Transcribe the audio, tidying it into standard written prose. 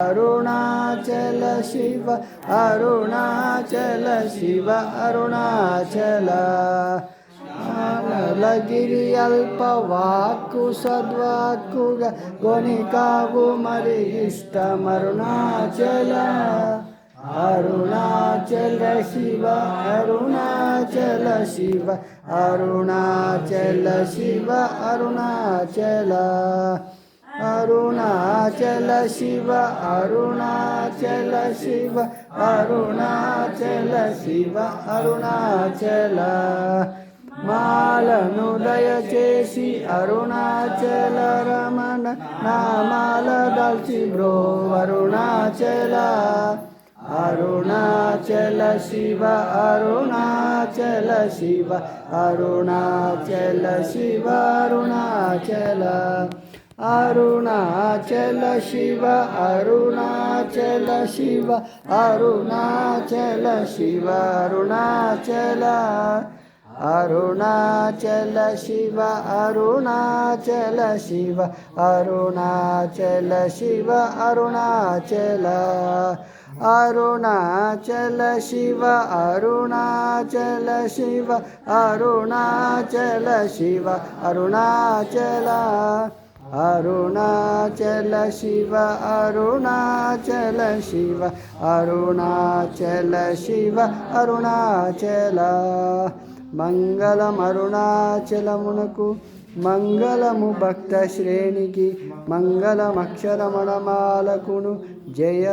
అరుణాచల శివ అరుణాచల శివ అరుణాచల లగిరి అల్పవాక్కు సద్వాక్కుగా గొనికావు మరి ఇష్టమరుణాచల అరుణాచల శివ అరుణాచల శివ అరుణాచల శివ అరుణాచల అరుణాచల శివ అరుణాచల శివ అరుణాచల శివ అరుణాచల మాలను దయచేసి అరుణాచల రమణ నామాల దల్చి బ్రో అరుణాచల అరుణాచల శివ అరుణాచల శివ అరుణాచల శివ అరుణాచల అరుణాచల శివ అరుణాచల శివ అరుణాచల శివ అరుణాచల అరుణాచల శివ అరుణాచల శివ అరుణాచల శివ అరుణాచల అరుణాచల శివ అరుణాచల శివ అరుణాచల శివ అరుణాచల అరుణాచల శివ అరుణాచల శివ అరుణాచల శివ అరుణాచల మంగళం అరుణాచలమునకు మంగళము భక్త శ్రేణికి మంగళమక్షరమణమాలకును జయ